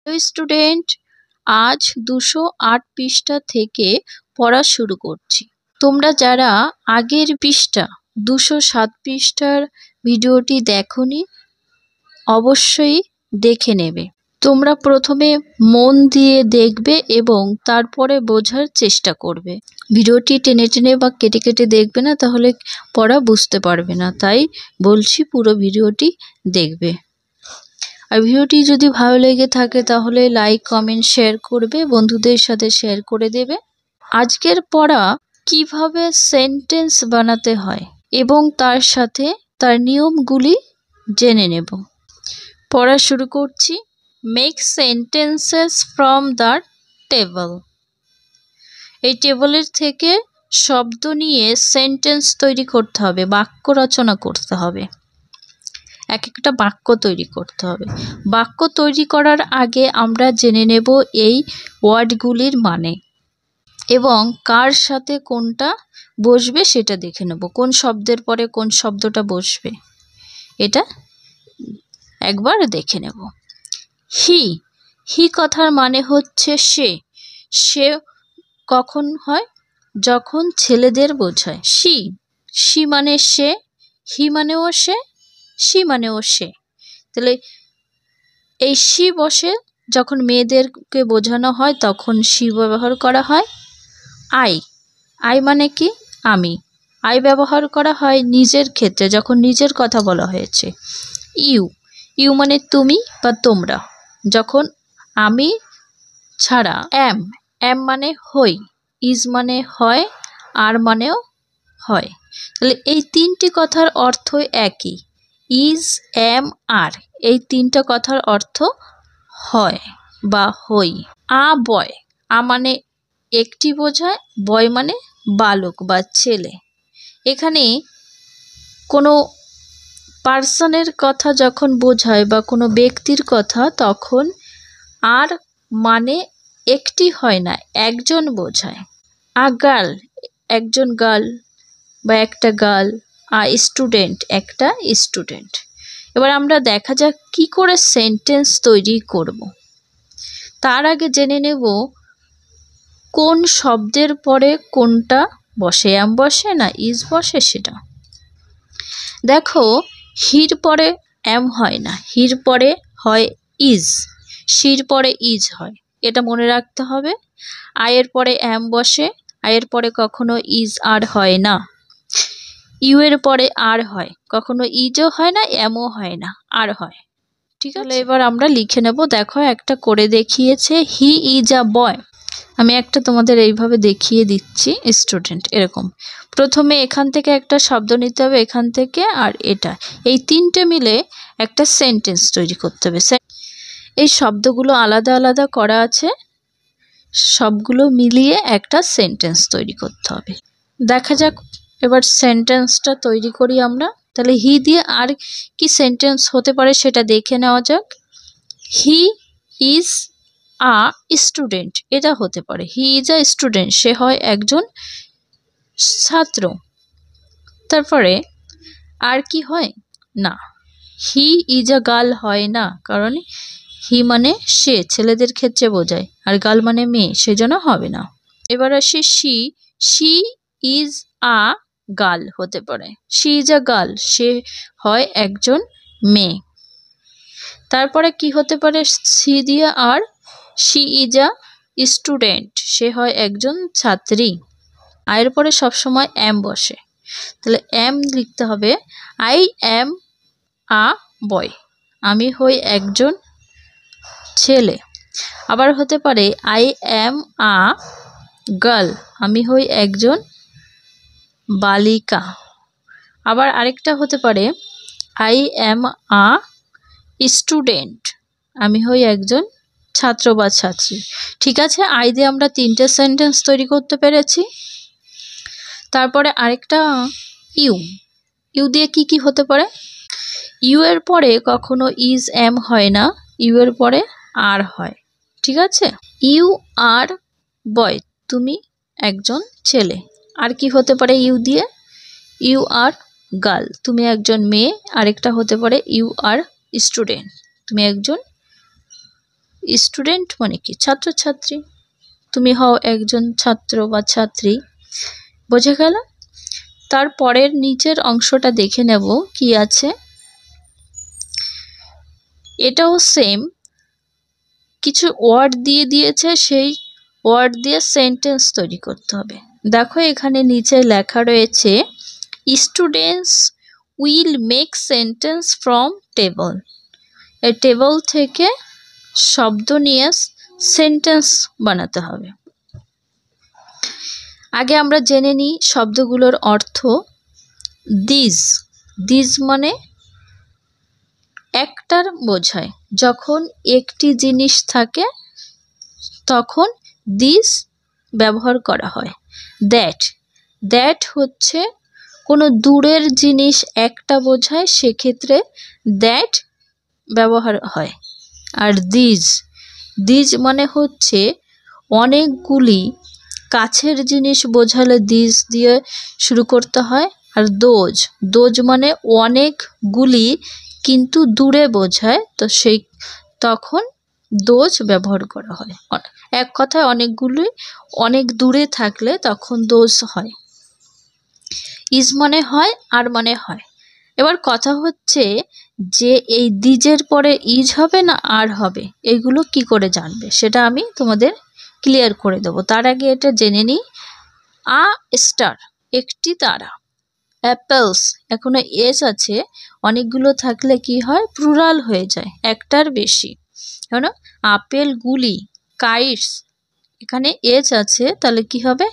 Hello student, আজ 208 পৃষ্ঠা থেকে পড়া শুরু করছি। তোমরা যারা আগের পৃষ্ঠা 207 পৃষ্ঠার ভিডিওটি দেখোনি, অবশ্যই দেখে নেবে। তোমরা প্রথমে মন দিয়ে দেখবে এবং তারপরে বোঝার চেষ্টা করবে। ভিডিওটি টেনে টেনে বা কেটে কেটে দেখবে না, তাহলে পড়া বুঝতে পারবে না। তাই বলছি, পুরো ভিডিওটি দেখবে। আর ভিডিওটি যদি ভালো লেগে থাকে তাহলে লাইক, কমেন্ট, শেয়ার করবে, বন্ধুদের সাথে শেয়ার করে দেবে। আজকের পড়া কিভাবে সেন্টেন্স বানাতে হয় এবং তার সাথে তার নিয়মগুলি জেনে নেব। পড়া শুরু করছি। Make sentences from the table. এই টেবলের থেকে শব্দ নিয়ে সেন্টেন্স তৈরি করতে হবে, বাক্য রচনা করতে হবে। এক একটা বাক্য তৈরি করতে হবে। বাক্য তৈরি করার আগে আমরা জেনে নেব এই ওয়ার্ডগুলির মানে এবং কার সাথে কোনটা বসবে সেটা দেখে নেব। কোন শব্দের পরে কোন শব্দটা বসবে এটা একবার দেখে নেব। হি কথার মানে হচ্ছে সে। সে কখন হয়? যখন ছেলেদের বোঝায়। সি মানে সে, হি মানেও সে, সি মানেও সে। তাহলে এই সি বসে যখন মেয়েদেরকে বোঝানো হয় তখন সি ব্যবহার করা হয়। আই মানে কি? আমি। আই ব্যবহার করা হয় নিজের ক্ষেত্রে, যখন নিজের কথা বলা হয়েছে। ইউ মানে তুমি বা তোমরা, যখন আমি ছাড়া। এম মানে হই, ইজ মানে হয়, আর মানেও হয়। তাহলে এই তিনটি কথার অর্থ একই। ইজ, এম, আর, এই তিনটা কথার অর্থ হয় বা হই। বয়, মানে একটি বোঝায়, বয় মানে বালক বা ছেলে। এখানে কোনো পার্সনের কথা যখন বোঝায় বা কোনো ব্যক্তির কথা, তখন আর মানে একটি হয় না, একজন বোঝায়। গার্ল, একজন গার্ল বা একটা গার্ল। স্টুডেন্ট, একটা স্টুডেন্ট। এবার আমরা দেখা যাক কি করে সেন্টেন্স তৈরি করব। তার আগে জেনে নেব কোন শব্দের পরে কোনটা বসে। এম বসে না ইজ বসে সেটা। দেখো, হির পরে এম হয় না, হির পরে হয় ইজ, শির পরে ইজ হয়। এটা মনে রাখতে হবে। আয়ের পরে এম বসে, আয়ের পরে কখনো ইজ আর হয় না। ইউ এর পরে আর হয়, কখনো ইজও হয় না, এমও হয় না, আর হয়। ঠিক আছে, এবার আমরা লিখে নেব। দেখো, একটা করে দেখিয়েছে, হি ইজ আ বয়। আমি একটা তোমাদের এইভাবে দেখিয়ে দিচ্ছি। স্টুডেন্ট, এরকম প্রথমে এখান থেকে একটা শব্দ নিতে হবে, এখান থেকে আর এটা, এই তিনটে মিলে একটা সেন্টেন্স তৈরি করতে হবে। এই শব্দগুলো আলাদা আলাদা করা আছে, সবগুলো মিলিয়ে একটা সেন্টেন্স তৈরি করতে হবে। দেখা যাক এবার সেন্টেন্সটা তৈরি করি আমরা। তাহলে হি দিয়ে আর কি সেন্টেন্স হতে পারে সেটা দেখে নেওয়া যাক। হি ইজ আ স্টুডেন্ট, এটা হতে পারে। হি ইজ আ স্টুডেন্ট, সে হয় একজন ছাত্র। তারপরে আর কি হয় না, হি ইজ আ গার্ল হয় না, কারণ হি মানে সে, ছেলেদের ক্ষেত্রে বোঝায়, আর গার্ল মানে মেয়ে, সেজন্য হবে না। এবার আসি শি ইজ আ গার্ল হতে পারে। শি ইজ আ গার্ল, সে হয় একজন মেয়ে। তারপরে কি হতে পারে? সি দিয়ে আর, শি ইজ আ স্টুডেন্ট, সে হয় একজন ছাত্রী। আয়ের পরে সবসময় এম বসে, তাহলে এম লিখতে হবে। আই এম আ বয়, আমি হই একজন ছেলে। আবার হতে পারে আই এম আ গার্ল, আমি হই একজন বালিকা। আবার আরেকটা হতে পারে আই এম আ স্টুডেন্ট, আমি হই একজন ছাত্র বা ছাত্রী। ঠিক আছে, আই দিয়ে আমরা তিনটে সেন্টেন্স তৈরি করতে পেরেছি। তারপরে আরেকটা ইউ দিয়ে কি কি হতে পারে? ইউ এর পরে কখনো ইজ এম হয় না, ইউ এর পরে আর হয়। ঠিক আছে, ইউ আর বয়, তুমি একজন ছেলে। আর কি হতে পারে ইউ দিয়ে? ইউ আর গার্ল, তুমি একজন মেয়ে। আরেকটা হতে পারে ইউ আর স্টুডেন্ট, তুমি একজন স্টুডেন্ট মানে কি ছাত্রছাত্রী, তুমি হও একজন ছাত্র বা ছাত্রী, বোঝা গেল। তারপরের নিচের অংশটা দেখে নেব কি আছে। এটাও সেম, কিছু ওয়ার্ড দিয়ে দিয়েছে, সেই ওয়ার্ড দিয়ে সেন্টেন্স তৈরি করতে হবে। দেখো এখানে নিচে লেখা রয়েছে students will make sentence from table. এই টেবল থেকে শব্দ নিয়ে সেন্টেন্স বানাতে হবে। আগে আমরা জেনে নিই শব্দগুলোর অর্থ। দিস, দিস মানে একটার বোঝায়, যখন একটি জিনিস থাকে তখন দিস ব্যবহার করা হয়। দ্যাট, দ্যাট হচ্ছে কোনো দূরের জিনিস একটা বোঝায়, সেক্ষেত্রে দ্যাট ব্যবহার হয়। আর দিস, দিস মানে হচ্ছে অনেকগুলি, কাছের জিনিস বোঝালে দিস দিয়ে শুরু করতে হয়। আর দোজ, দোজ মানে অনেকগুলি কিন্তু দূরে বোঝায়, তো সেই তখন দোজ ব্যবহার করা হয়। এক কথায় অনেকগুলি অনেক দূরে থাকলে তখন দোজ হয়। ইজ মানে হয়, আর মানে হয়। এবার কথা হচ্ছে যে এই দিজের পরে ইজ হবে না আর হবে, এগুলো কি করে জানবে সেটা আমি তোমাদের ক্লিয়ার করে দেবো। তার আগে এটা জেনে নিই। আ স্টার, একটি তারা। অ্যাপেলস, এখনো এস আছে, অনেকগুলো থাকলে কি হয় প্লুরাল হয়ে যায়, একটার বেশি। কেন আপেল গুলি। কাইটস, এখানে এস আছে তাহলে কি হবে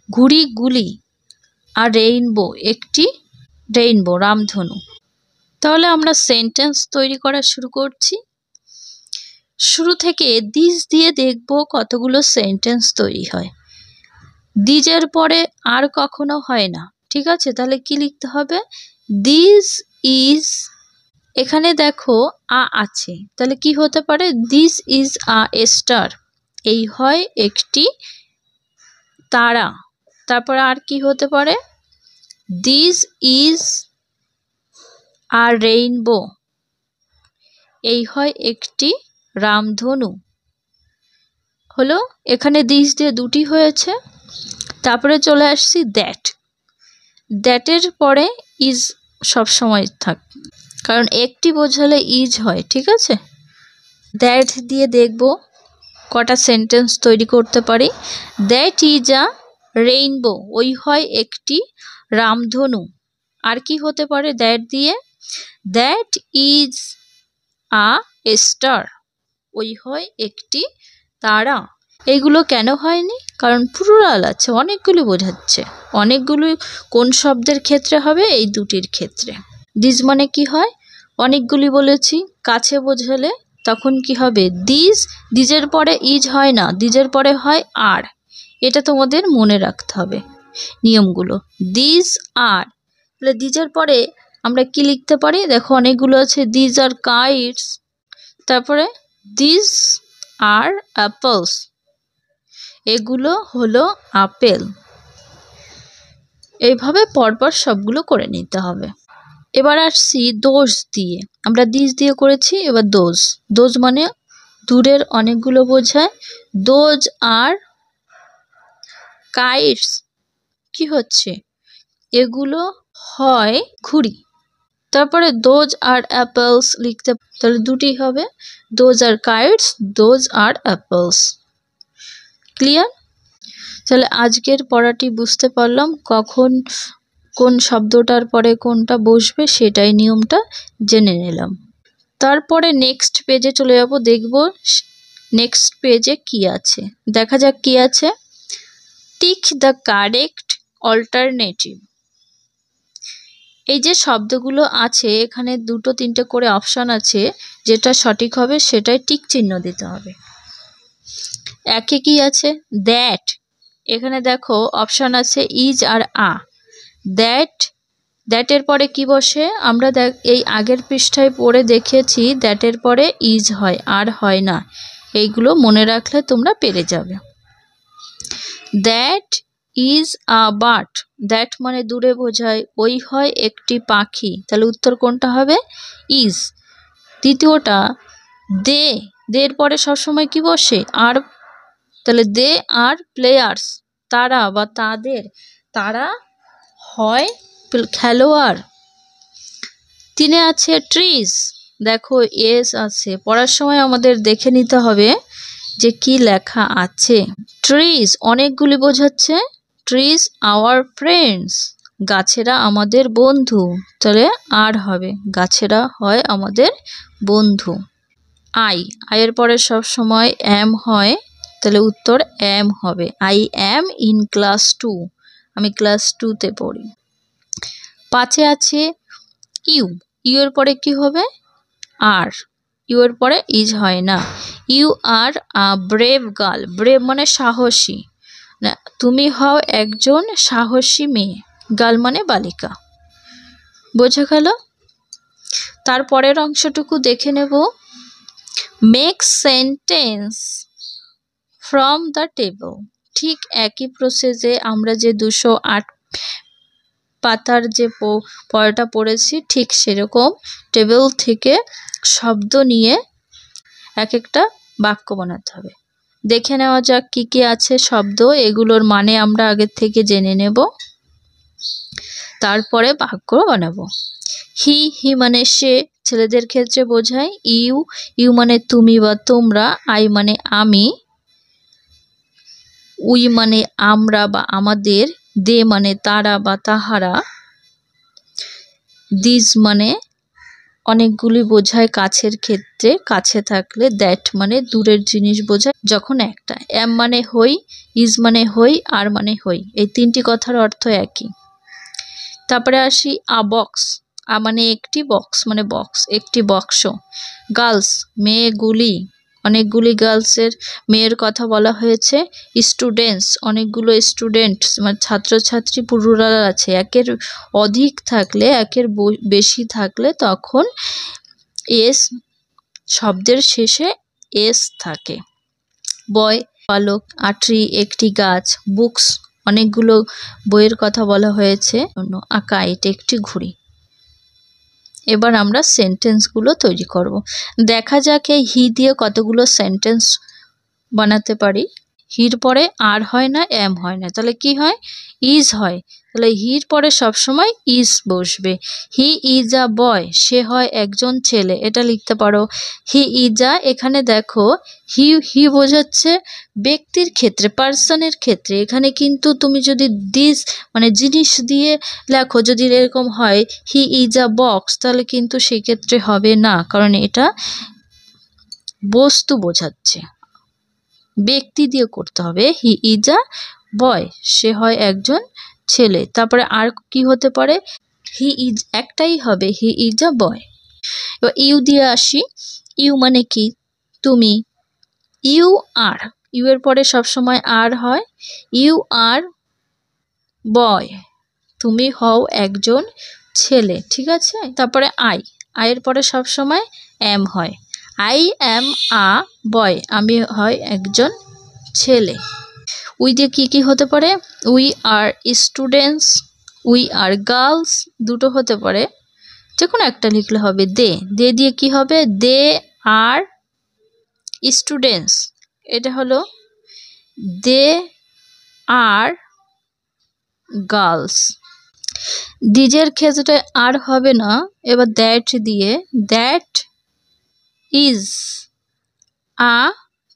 ঘুড়ি গুলি। আর রেইনবো, একটি রেইনবো রামধনু। তাহলে আমরা সেন্টেন্স তৈরি করা শুরু করছি। শুরু থেকে দিস দিয়ে দেখব কতগুলো সেন্টেন্স তৈরি হয়। দিজের পরে আর কখনো হয় না, ঠিক আছে? তাহলে কি লিখতে হবে? দিস ইজ, এখানে দেখো আ আছে, তাহলে কি হতে পারে? দিস ইজ আ স্টার, এই হয় একটি তারা। তারপর আর কি হতে পারে? দিস ইজ আ রেইনবো, এই হয় একটি রামধনু। হলো, এখানে দিস দিয়ে দুটি হয়েছে। তারপরে চলে আসছি দ্যাট, দ্যাটের পরে ইজ সব সময় থাক, কারণ একটি বোঝালে ইজ হয়, ঠিক আছে? দ্যাট দিয়ে দেখব কটা সেন্টেন্স তৈরি করতে পারি। দ্যাট ইজ আ রেইনবো, ওই হয় একটি রামধনু। আর কি হতে পারে দ্যাট দিয়ে? দ্যাট ইজ আ স্টার, ওই হয় একটি তারা। এইগুলো কেন হয়নি? কারণ প্লুরাল আছে, অনেকগুলি বোঝাচ্ছে। অনেকগুলি কোন শব্দের ক্ষেত্রে হবে? এই দুটির ক্ষেত্রে। দিস মানে কি হয়? অনেকগুলি বলেছি, কাছে বোঝালে তখন কি হবে? দিস, দিজের পরে ইজ হয় না, দিজের পরে হয় আর। এটা তোমাদের মনে রাখতে হবে নিয়মগুলো। দিস আর, তাহলে দিজের পরে আমরা কি লিখতে পারি? দেখো অনেকগুলো আছে। দিজ আর কাইটস, তারপরে দিস আর অ্যাপলস, এগুলো হলো আপেল। এইভাবে পরপর সবগুলো করে নিতে হবে। এবার আসছি দোজ দিয়ে। আমরা দিস দিয়ে করেছি, এবার দোজ। দোজ মানে দূরের অনেকগুলো বোঝায়। দোজ আর কাইটস, কি হচ্ছে? এগুলো হয় ঘুড়ি। তারপরে দোজ আর অ্যাপেলস লিখতে, তাহলে দুটি হবে, those are kites, those are apples. Clear? তাহলে আজকের পড়াটি বুঝতে পারলাম, কখন কোন শব্দটার পরে কোনটা বসবে সেটাই নিয়মটা জেনে নিলাম। তারপরে নেক্সট পেজে চলে যাব, দেখব নেক্সট পেজে কি আছে। দেখা যাক কি আছে। Tick the correct alternative. এই যে শব্দগুলো আছে এখানে দুটো তিনটে করে অপশান আছে, যেটা সঠিক হবে সেটাই টিক চিহ্ন দিতে হবে। একে কি আছে? দ্যাট, এখানে দেখো অপশান আছে ইজ আর আ। দ্যাট, দ্যাটের পরে কি বসে? আমরা এই আগের পৃষ্ঠায় পড়ে দেখেছি দ্যাটের পরে ইজ হয়, আর হয় না। এইগুলো মনে রাখলে তোমরা পেরে যাবে। That is a bird, that মানে দূরে বোঝায়, ওই হয় একটি পাখি। তাহলে উত্তর কোনটা হবে? ইজ। দ্বিতীয়টা দে, দে এর পরে সবসময় কি বসে আর, তাহলে দে আর প্লেয়ার্স, তারা বা তাদের, তারা হয় খেলোয়াড়। 3 আছে ট্রিজ, দেখো এস আছে, পড়ার সময় আমাদের দেখে নিতে হবে যে কি লেখা আছে। ট্রিজ অনেকগুলি বোঝাচ্ছে, ট্রিজ আওয়ার ফ্রেন্ডস, গাছেরা আমাদের বন্ধু, তাহলে আর হবে, গাছেরা হয় আমাদের বন্ধু। আয়ের পরে সব সময় এম হয়, তাহলে উত্তর এম হবে, আই এম ইন ক্লাস 2, আমি ক্লাস 2-তে পড়ি। 5 আছে ইউ, ইউ এর পরে কি হবে আর, ইউ এর পরে ইজ হয় না। You are a brave girl, brave মানে সাহসী, না তুমি হও একজন সাহসী মেয়ে, গার্ল মানে বালিকা, বোঝা গেল। তারপরের অংশটুকু দেখে নেব। Make sentence from the table, ঠিক একই প্রসেসে আমরা যে 208 পাতার যে পড়াটা পড়েছি ঠিক সেরকম টেবিল থেকে শব্দ নিয়ে এক একটা বাক্য বানাতে হবে। দেখে নেওয়া যাক কি কি আছে শব্দ, এগুলোর মানে আমরা আগের থেকে জেনে নেব, তারপরে বাক্য বানাবো। হি মানে সে, ছেলেদের ক্ষেত্রে বোঝায়। ইউ মানে তুমি বা তোমরা। আই মানে আমি। উই মানে আমরা বা আমাদের। দে মানে তারা বা তাহারা। দিস মানে অনেকগুলি বোঝায় কাছের ক্ষেত্রে, কাছে থাকলে। দ্যাট মানে দূরের জিনিস বোঝায় যখন একটা। এম মানে হই, ইজ মানে হই, আর মানে হই, এই 3টি কথার অর্থ একই। তারপরে আসি বক্স, মানে একটি, বক্স মানে বক্স, একটি বাক্স। গার্লস মেয়েগুলি, অনেকগুলি গার্লসের মেয়ের কথা বলা হয়েছে। স্টুডেন্টস অনেকগুলো স্টুডেন্টস মানে ছাত্রছাত্রী প্লুরাল আছে, একের অধিক থাকলে, একের বেশি থাকলে তখন এস শব্দের শেষে এস থাকে। বয় বালক, ট্রি একটি গাছ। বুকস অনেকগুলো বইয়ের কথা বলা হয়েছে। কাইট একটি ঘুড়ি। এবার আমরা সেন্টেন্সগুলো তৈরি করব। দেখা যাক এই হি দিয়ে কতগুলো সেন্টেন্স বানাতে পারি। হির পরে আর হয় না, এম হয় না, তাহলে কি হয়, ইজ হয়, তাহলে হির পরে সবসময় ইজ বসবে। হি ইজ আ বয়, সে হয় একজন ছেলে, এটা লিখতে পারো। হি ইজ আ, এখানে দেখো হি বোঝাচ্ছে ব্যক্তির ক্ষেত্রে, পার্সনের ক্ষেত্রে, এখানে কিন্তু তুমি যদি দিস মানে জিনিস দিয়ে লেখো, যদি এরকম হয় হি ইজ আ বক্স, তাহলে কিন্তু সেক্ষেত্রে হবে না, কারণ এটা বস্তু বোঝাচ্ছে, ব্যক্তি দিয়ে করতে হবে। হি ইজ আ বয়, সে হয় একজন ছেলে। তারপরে আর কি হতে পারে, হি ইজ একটাই হবে, হি ইজ আ বয়। এবার ইউ দিয়ে আসি। ইউ মানে কি, তুমি। ইউ আর, ইউ এর পরে সবসময় আর হয়। ইউ আর বয়, তুমি হও একজন ছেলে, ঠিক আছে। তারপরে আয়ের পরে সবসময় এম হয়। আই এম আ বয়, আমি হয় একজন ছেলে। উই দিয়ে কি কি হতে পারে, we are students, we are girls, দুটো হতে পারে, যে কোনো একটা লিখলে হবে। দে দিয়ে কি হবে, দে আর স্টুডেন্টস, এটা হলো দে আর গার্লস। দিজের ক্ষেত্রে আর হবে না, এবার দ্যাট দিয়ে, দ্যাট ইজ আ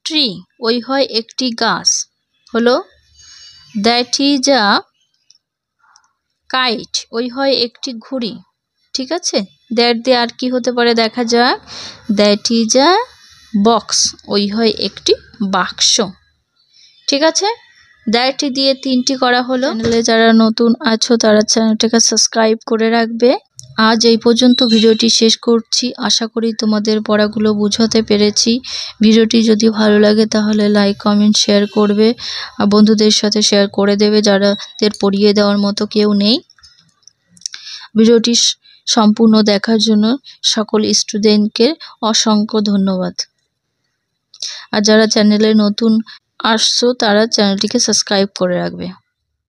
ট্রি, ওই হয় একটি গাছ, হলো দ্যাট ইজ আ কাইট, ওই হয় একটি ঘুড়ি, ঠিক আছে। দ্যাট দিয়ে আর কি হতে পারে দেখা যাক, দ্যাট ইজ আ বক্স, ওই হয় একটি বাক্স, ঠিক আছে। দ্যাট দিয়ে 3টি করা হলো। চ্যানেলে যারা নতুন আছো তারা চ্যানেলটাকে সাবস্ক্রাইব করে রাখবে। আজ এই পর্যন্ত ভিডিওটি শেষ করছি, আশা করি তোমাদের পড়াগুলো বুঝাতে পেরেছি। ভিডিওটি যদি ভালো লাগে তাহলে লাইক কমেন্ট শেয়ার করবে, আর বন্ধুদের সাথে শেয়ার করে দেবে যাদের পড়িয়ে দেওয়ার মতো কেউ নেই। ভিডিওটি সম্পূর্ণ দেখার জন্য সকল স্টুডেন্টকে অসংখ্য ধন্যবাদ। আর যারা চ্যানেলে নতুন আসছো তারা চ্যানেলটিকে সাবস্ক্রাইব করে রাখবে।